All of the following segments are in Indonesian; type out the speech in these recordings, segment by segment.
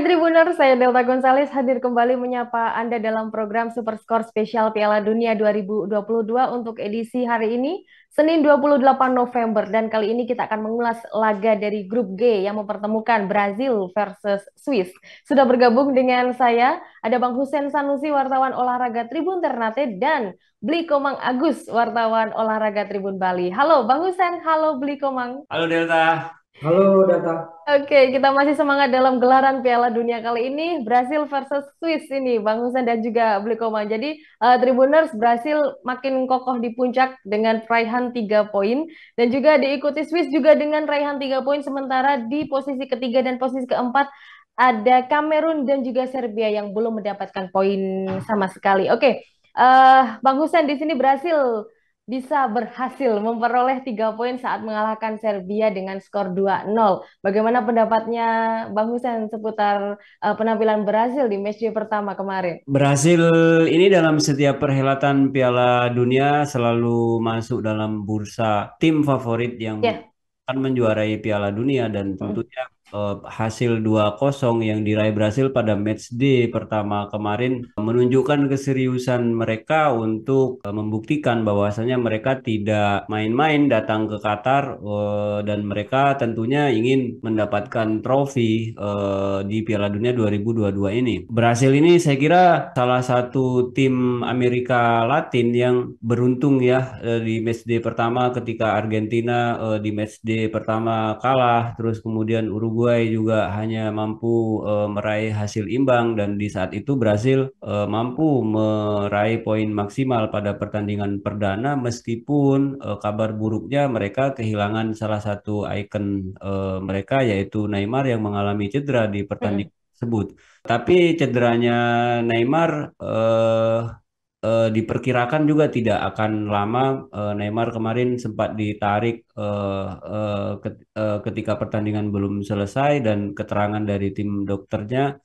Tribuners, saya Delta Gonzales hadir kembali menyapa Anda dalam program Super Skor Spesial Piala Dunia 2022 untuk edisi hari ini, Senin 28 November. Dan kali ini kita akan mengulas laga dari grup G yang mempertemukan Brazil versus Swiss. Sudah bergabung dengan saya, ada Bang Hussein Sanusi, wartawan olahraga Tribun Ternate, dan Bli Komang Agus, wartawan olahraga Tribun Bali. Halo Bang Hussein, halo Bli Komang. Halo Delta. Halo Data. Oke, kita masih semangat dalam gelaran Piala Dunia kali ini, Brasil versus Swiss ini, Bang Husen dan juga Bli Komang. Jadi, Tribuners, Brasil makin kokoh di puncak dengan raihan 3 poin, dan juga diikuti Swiss juga dengan raihan 3 poin, sementara di posisi ketiga dan posisi keempat ada Kamerun dan juga Serbia yang belum mendapatkan poin sama sekali. Oke, Bang Husen, di sini Brasil bisa berhasil memperoleh 3 poin saat mengalahkan Serbia dengan skor 2-0. Bagaimana pendapatnya Bang Husen seputar penampilan Brasil di matchday pertama kemarin? Brasil ini dalam setiap perhelatan Piala Dunia selalu masuk dalam bursa tim favorit yang Ya. akan menjuarai Piala Dunia dan Mm. tentunya hasil 2-0 yang diraih Brasil pada matchday pertama kemarin menunjukkan keseriusan mereka untuk membuktikan bahwasanya mereka tidak main-main datang ke Qatar dan mereka tentunya ingin mendapatkan trofi di Piala Dunia 2022 ini. Brasil ini saya kira salah satu tim Amerika Latin yang beruntung ya di matchday pertama ketika Argentina di matchday pertama kalah, terus kemudian Uruguay juga hanya mampu meraih hasil imbang dan di saat itu Brasil mampu meraih poin maksimal pada pertandingan perdana meskipun kabar buruknya mereka kehilangan salah satu ikon mereka yaitu Neymar yang mengalami cedera di Mm-mm. pertandingan tersebut. Tapi cederanya Neymar diperkirakan juga tidak akan lama. Neymar kemarin sempat ditarik ketika pertandingan belum selesai dan keterangan dari tim dokternya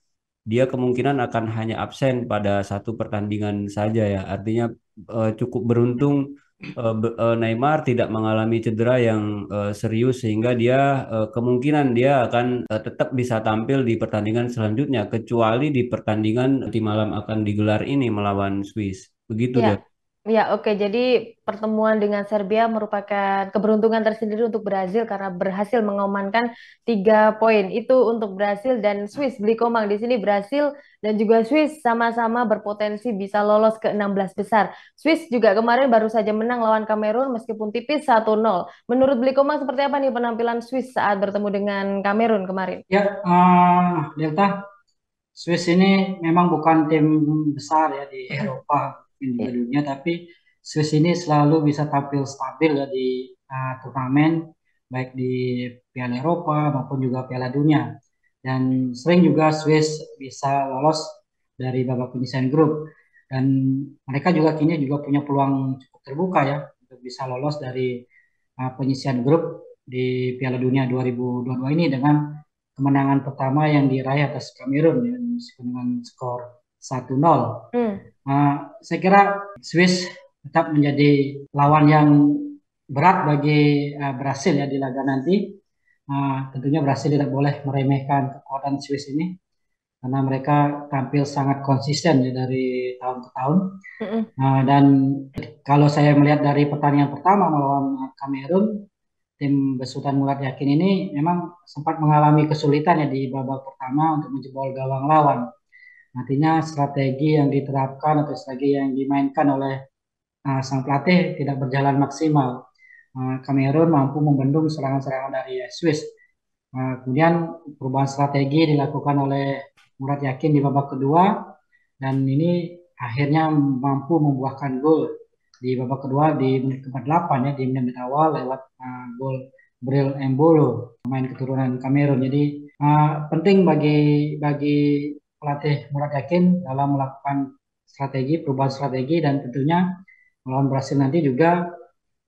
dia kemungkinan akan hanya absen pada satu pertandingan saja ya. Artinya cukup beruntung Neymar tidak mengalami cedera yang serius sehingga dia kemungkinan dia akan tetap bisa tampil di pertandingan selanjutnya kecuali di pertandingan nanti malam akan digelar ini melawan Swiss. Begitu Ya, deh. ya, oke. Jadi pertemuan dengan Serbia merupakan keberuntungan tersendiri untuk Brazil karena berhasil mengamankan 3 poin. Itu untuk Brazil dan Swiss. Beli Komang di sini Brazil dan juga Swiss sama-sama berpotensi bisa lolos ke 16 besar. Swiss juga kemarin baru saja menang lawan Kamerun meskipun tipis 1-0. Menurut Beli Komang seperti apa nih penampilan Swiss saat bertemu dengan Kamerun kemarin? Ya, Delta, Swiss ini memang bukan tim besar ya di Eropa, mungkin juga Ya. dunia, tapi Swiss ini selalu bisa tampil stabil ya di turnamen, baik di Piala Eropa maupun juga Piala Dunia. Dan sering juga Swiss bisa lolos dari babak penyisihan grup. Dan mereka juga kini juga punya peluang cukup terbuka ya untuk bisa lolos dari penyisihan grup di Piala Dunia 2022 ini dengan kemenangan pertama yang diraih atas Kamerun ya, dengan skor 1-0. Hmm. Saya kira Swiss tetap menjadi lawan yang berat bagi Brasil ya di laga nanti. Tentunya Brasil tidak boleh meremehkan kekuatan Swiss ini karena mereka tampil sangat konsisten ya dari tahun ke tahun. Mm-mm. Dan kalau saya melihat dari pertandingan pertama melawan Kamerun, tim besutan Murat Yakin ini memang sempat mengalami kesulitan ya di babak pertama untuk menjebol gawang lawan. Artinya strategi yang diterapkan atau strategi yang dimainkan oleh sang pelatih tidak berjalan maksimal. Kamerun mampu membendung serangan-serangan dari Swiss. Kemudian perubahan strategi dilakukan oleh Murat Yakin di babak kedua dan ini akhirnya mampu membuahkan gol di babak kedua di menit ke-48 ya di menit awal lewat gol Bril Embolo pemain keturunan Kamerun. Jadi penting bagi bagi pelatih Murat Yakin dalam melakukan strategi perubahan strategi dan tentunya melawan Brasil nanti juga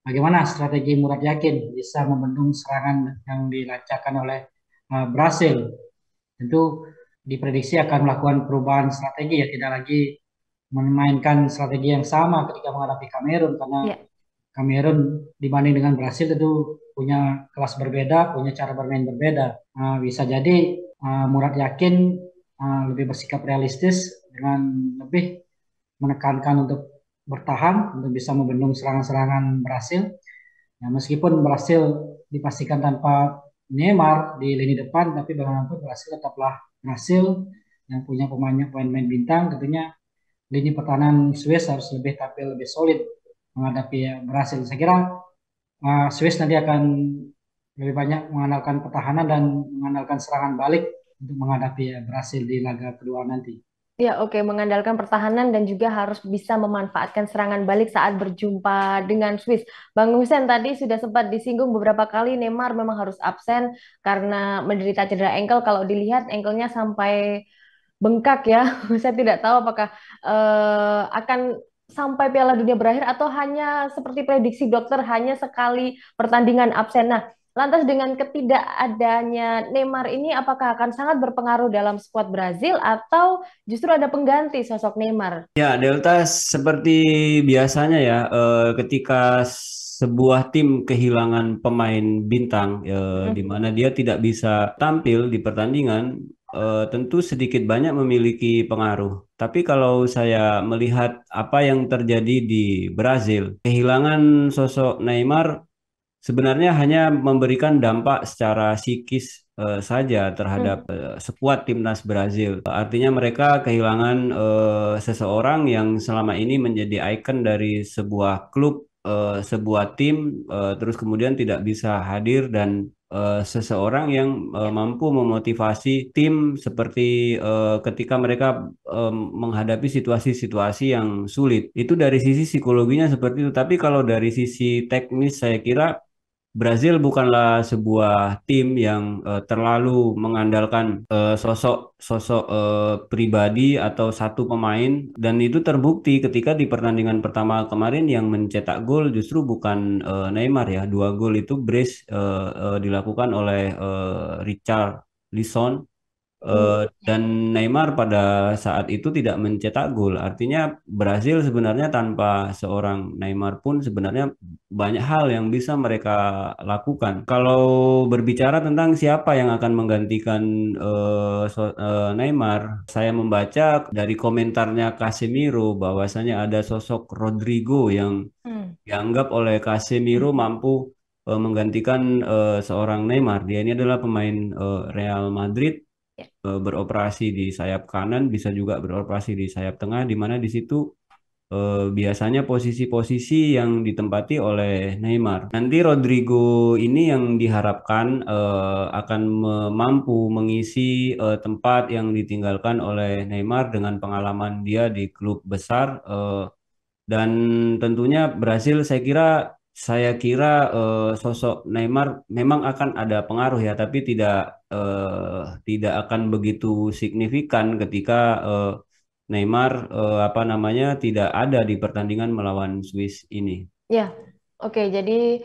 bagaimana strategi Murat Yakin bisa membendung serangan yang dilancarkan oleh Brasil. Tentu diprediksi akan melakukan perubahan strategi ya tidak lagi memainkan strategi yang sama ketika menghadapi Kamerun karena Ya. Kamerun dibanding dengan Brasil tentu punya kelas berbeda, punya cara bermain berbeda. Bisa jadi Murat Yakin lebih bersikap realistis dengan lebih menekankan untuk bertahan untuk bisa membendung serangan-serangan Brasil. Ya, meskipun Brasil dipastikan tanpa Neymar di lini depan, tapi bagaimanapun Brasil tetaplah Brasil yang punya pemain-pemain bintang. Tentunya lini pertahanan Swiss harus lebih tampil lebih solid menghadapi Brasil. Saya kira Swiss nanti akan lebih banyak mengandalkan pertahanan dan mengandalkan serangan balik untuk menghadapi Brasil di laga kedua nanti. Ya, oke, mengandalkan pertahanan dan juga harus bisa memanfaatkan serangan balik saat berjumpa dengan Swiss. Bang Hussein tadi sudah sempat disinggung beberapa kali Neymar memang harus absen karena menderita cedera ankle. Kalau dilihat ankle-nya sampai bengkak ya. Saya tidak tahu apakah akan sampai Piala Dunia berakhir atau hanya seperti prediksi dokter hanya sekali pertandingan absen. Nah, lantas dengan ketidakadanya Neymar ini apakah akan sangat berpengaruh dalam skuad Brazil atau justru ada pengganti sosok Neymar? Ya, Delta seperti biasanya ya, ketika sebuah tim kehilangan pemain bintang, di mana dia tidak bisa tampil di pertandingan, tentu sedikit banyak memiliki pengaruh. Tapi kalau saya melihat apa yang terjadi di Brazil, kehilangan sosok Neymar sebenarnya hanya memberikan dampak secara psikis saja terhadap skuad timnas Brazil. Artinya mereka kehilangan seseorang yang selama ini menjadi ikon dari sebuah klub, sebuah tim, terus kemudian tidak bisa hadir dan seseorang yang mampu memotivasi tim seperti ketika mereka menghadapi situasi-situasi yang sulit. Itu dari sisi psikologinya seperti itu. Tapi kalau dari sisi teknis saya kira Brazil bukanlah sebuah tim yang terlalu mengandalkan sosok pribadi atau satu pemain, dan itu terbukti ketika di pertandingan pertama kemarin yang mencetak gol justru bukan Neymar ya. Dua gol itu brace dilakukan oleh Richard Lisson. Dan Neymar pada saat itu tidak mencetak gol. Artinya Brazil sebenarnya tanpa seorang Neymar pun sebenarnya banyak hal yang bisa mereka lakukan. Kalau berbicara tentang siapa yang akan menggantikan Neymar, saya membaca dari komentarnya Casemiro bahwasanya ada sosok Rodrigo yang dianggap oleh Casemiro mampu menggantikan seorang Neymar. Dia ini adalah pemain Real Madrid, beroperasi di sayap kanan, bisa juga beroperasi di sayap tengah, di mana di situ biasanya posisi-posisi yang ditempati oleh Neymar. Nanti Rodrigo ini yang diharapkan akan mampu mengisi tempat yang ditinggalkan oleh Neymar dengan pengalaman dia di klub besar, dan tentunya Brasil saya kira sosok Neymar memang akan ada pengaruh ya, tapi tidak akan begitu signifikan ketika Neymar apa namanya tidak ada di pertandingan melawan Swiss ini. Ya, oke. Jadi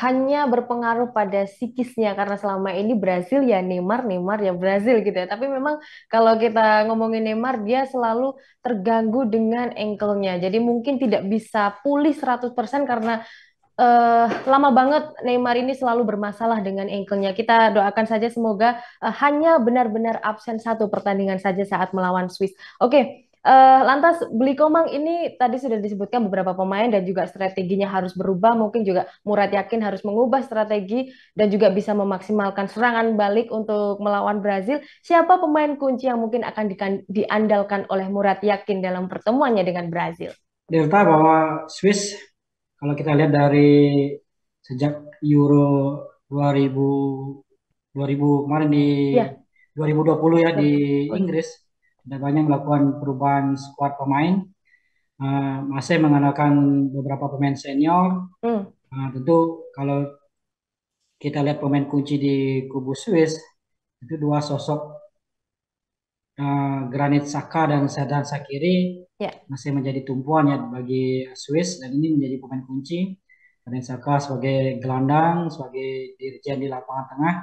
hanya berpengaruh pada psikisnya karena selama ini Brasil ya Neymar, Neymar ya Brasil gitu ya. Tapi memang kalau kita ngomongin Neymar, dia selalu terganggu dengan ankle-nya. Jadi mungkin tidak bisa pulih 100% karena lama banget Neymar ini selalu bermasalah dengan ankle-nya. Kita doakan saja semoga hanya benar-benar absen satu pertandingan saja saat melawan Swiss. Oke. Lantas Beli Komang ini tadi sudah disebutkan beberapa pemain dan juga strateginya harus berubah. Mungkin juga Murad Yakin harus mengubah strategi dan juga bisa memaksimalkan serangan balik untuk melawan Brazil. Siapa pemain kunci yang mungkin akan diandalkan oleh Murad Yakin dalam pertemuannya dengan Brazil? Delta bahwa Swiss kalau kita lihat dari sejak Euro 2000 kemarin di 2020 ya di Inggris sudah banyak melakukan perubahan skuad pemain, masih mengandalkan beberapa pemain senior. Tentu kalau kita lihat pemain kunci di kubu Swiss itu dua sosok Granit Xhaka dan Xherdan Shaqiri masih menjadi tumpuan ya bagi Swiss, dan ini menjadi pemain kunci. Granit Xhaka sebagai gelandang, sebagai dirjen di lapangan tengah,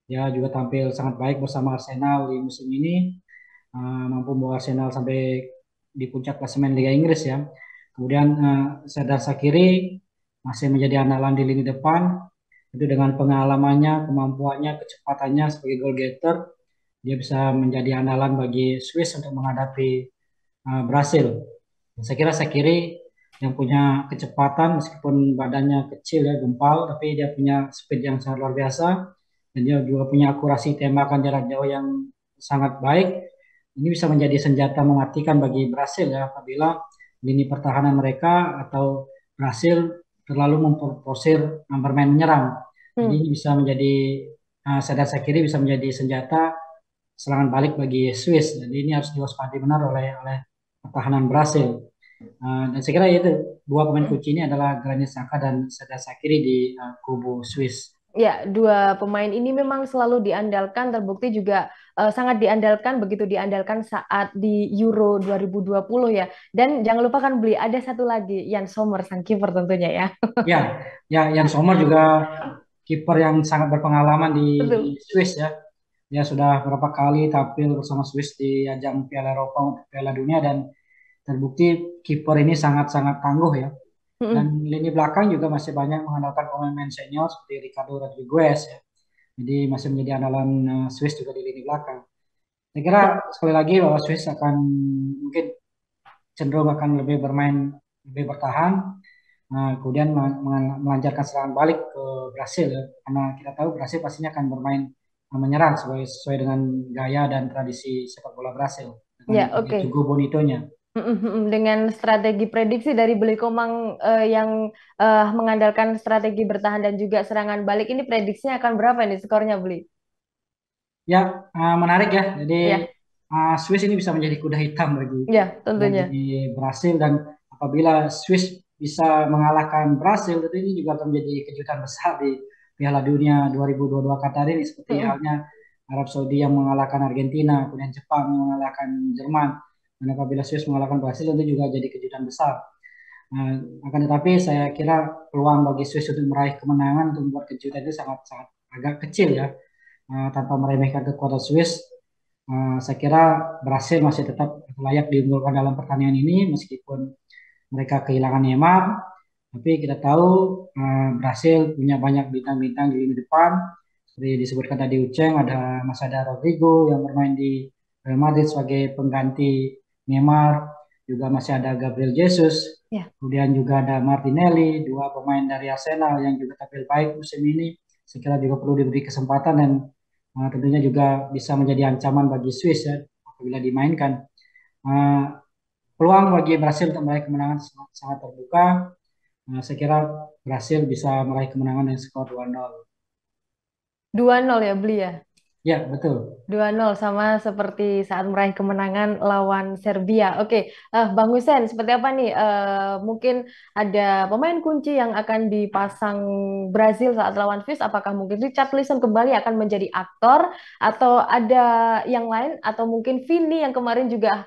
dia juga tampil sangat baik bersama Arsenal di musim ini, mampu membawa Arsenal sampai di puncak klasemen Liga Inggris ya. Kemudian Xherdan Shaqiri masih menjadi andalan di lini depan, itu dengan pengalamannya, kemampuannya, kecepatannya sebagai goal getter dia bisa menjadi andalan bagi Swiss untuk menghadapi Brasil. Saya kira Shaqiri yang punya kecepatan meskipun badannya kecil ya, gempal, tapi dia punya speed yang sangat luar biasa dan dia juga punya akurasi tembakan jarak jauh yang sangat baik. Ini bisa menjadi senjata mematikan bagi Brasil ya apabila lini pertahanan mereka atau Brasil terlalu memforsir bermain menyerang. Jadi Hmm. ini bisa menjadi Sedat Shaqiri bisa menjadi senjata serangan balik bagi Swiss. Jadi ini harus diwaspadai benar oleh pertahanan Brasil. Dan saya kira itu dua pemain kunci ini adalah Granit Xhaka dan Sedat Shaqiri di kubu Swiss. Ya, dua pemain ini memang selalu diandalkan, terbukti juga sangat diandalkan, begitu diandalkan saat di Euro 2020 ya. Dan jangan lupakan beli, ada satu lagi, Jan Sommer, sang kiper tentunya ya. Ya, ya, Jan Sommer juga kiper yang sangat berpengalaman di Betul. Swiss ya. Dia sudah berapa kali tampil bersama Swiss di ajang Piala Eropa untuk Piala Dunia dan terbukti kiper ini sangat-sangat tangguh ya. Mm-mm. Dan lini belakang juga masih banyak mengandalkan pemain-pemain senior seperti Ricardo Rodriguez ya. Jadi masih menjadi andalan Swiss juga di lini belakang. Saya kira sekali lagi bahwa Swiss akan mungkin cenderung akan lebih bermain lebih bertahan, kemudian melancarkan serangan balik ke Brasil ya. Karena kita tahu Brasil pastinya akan bermain menyerang sesuai dengan gaya dan tradisi sepak bola Brasil dengan Ya, tiga oke. Tugu Bonitonya. Dengan strategi prediksi dari Beli Komang yang mengandalkan strategi bertahan dan juga serangan balik, ini prediksinya akan berapa nih skornya, Beli? Ya, menarik ya. Jadi Ya, Swiss ini bisa menjadi kuda hitam ya bagi tentunya. Brasil dan apabila Swiss bisa mengalahkan Brasil, tentu ini juga akan menjadi kejutan besar di Piala Dunia 2022 Qatar ini seperti Mm-mm. halnya Arab Saudi yang mengalahkan Argentina, kemudian Jepang yang mengalahkan Jerman. Dan apabila Swiss mengalahkan Brasil tentu juga jadi kejutan besar. Nah, akan tetapi saya kira peluang bagi Swiss untuk meraih kemenangan untuk membuat kejutan itu sangat sangat agak kecil ya. Tanpa meremehkan kekuatan Swiss, saya kira Brasil masih tetap layak diunggulkan dalam pertandingan ini meskipun mereka kehilangan Neymar. Tapi kita tahu Brasil punya banyak bintang-bintang di lini depan. Seperti disebutkan tadi Uceng, ada Masada Rodrigo yang bermain di Real Madrid sebagai pengganti Neymar. Juga masih ada Gabriel Jesus. Ya. Kemudian juga ada Martinelli, dua pemain dari Arsenal yang juga tampil baik musim ini. Saya kira juga perlu diberi kesempatan dan tentunya juga bisa menjadi ancaman bagi Swiss ya apabila dimainkan. Uh, Peluang bagi Brasil untuk meraih kemenangan sangat, sangat terbuka. Saya kira Brasil bisa meraih kemenangan dengan skor 2-0. 2-0 ya, Beli ya? Ya, betul. 2-0 sama seperti saat meraih kemenangan lawan Serbia. Oke, Bang Hussein, seperti apa nih? Mungkin ada pemain kunci yang akan dipasang Brazil saat lawan Swiss. Apakah mungkin Richarlison kembali akan menjadi aktor atau ada yang lain? Atau mungkin Vini yang kemarin juga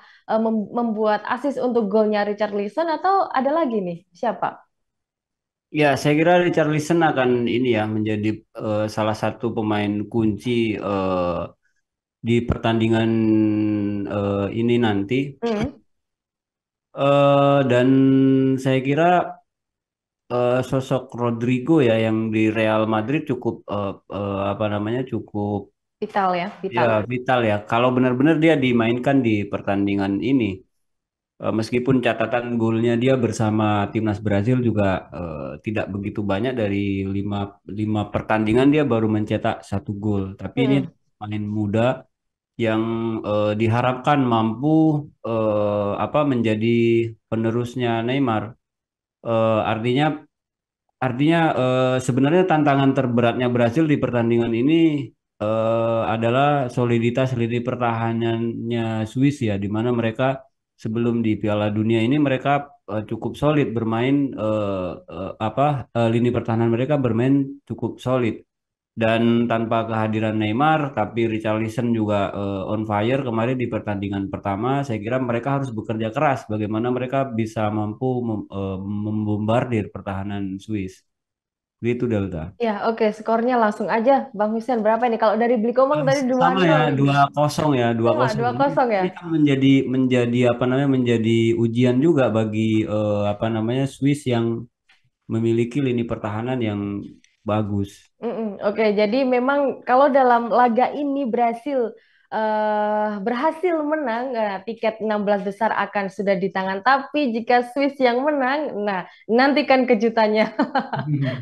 membuat assist untuk golnya Richarlison atau ada lagi nih? Siapa? Ya, saya kira Richarlison akan ini ya menjadi salah satu pemain kunci di pertandingan ini nanti. Hmm. Dan saya kira sosok Rodrigo ya yang di Real Madrid cukup apa namanya cukup Vital ya, ya Vital. vital ya. Kalau benar-benar dia dimainkan di pertandingan ini, meskipun catatan golnya dia bersama timnas Brazil juga tidak begitu banyak dari lima lima pertandingan dia baru mencetak satu gol. Tapi ini Hmm. pemain muda yang diharapkan mampu apa menjadi penerusnya Neymar. Artinya sebenarnya tantangan terberatnya Brasil di pertandingan ini adalah soliditas lini pertahanannya Swiss ya, di mana mereka sebelum di Piala Dunia ini mereka cukup solid bermain lini pertahanan mereka bermain cukup solid. Dan tanpa kehadiran Neymar, tapi Richarlison juga on fire kemarin di pertandingan pertama. Saya kira mereka harus bekerja keras. Bagaimana mereka bisa mampu membombardir pertahanan Swiss. Gitu Delta. Ya, oke. Skornya langsung aja. Bang Hussein, berapa ini? Kalau dari Beli Komang tadi dua Sama ya, nol ini. 2-0 ya, dua Sama, kosong. dua Ini, kosong ya? ini kan menjadi apa namanya menjadi ujian juga bagi apa namanya Swiss yang memiliki lini pertahanan yang bagus. Mm-mm. Oke, jadi memang kalau dalam laga ini Brasil berhasil menang, tiket 16 besar akan sudah di tangan. Tapi jika Swiss yang menang, nah nantikan kejutannya.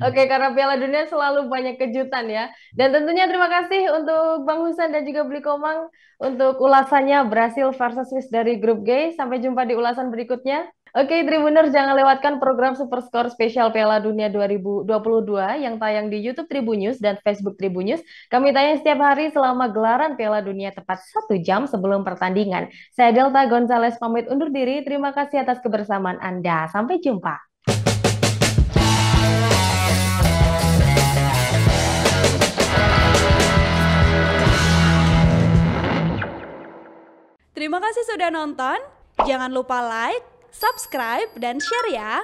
Oke, karena Piala Dunia selalu banyak kejutan ya. Dan tentunya terima kasih untuk Bang Husan dan juga Bli Komang untuk ulasannya Brasil versus Swiss dari grup G. Sampai jumpa di ulasan berikutnya. Oke, Tribuners, jangan lewatkan program Super Score spesial Piala Dunia 2022 yang tayang di YouTube Tribunnews dan Facebook Tribunnews. Kami tayang setiap hari selama gelaran Piala Dunia tepat 1 jam sebelum pertandingan. Saya Delta Gonzalez pamit undur diri. Terima kasih atas kebersamaan Anda. Sampai jumpa. Terima kasih sudah nonton. Jangan lupa like, subscribe, dan share ya.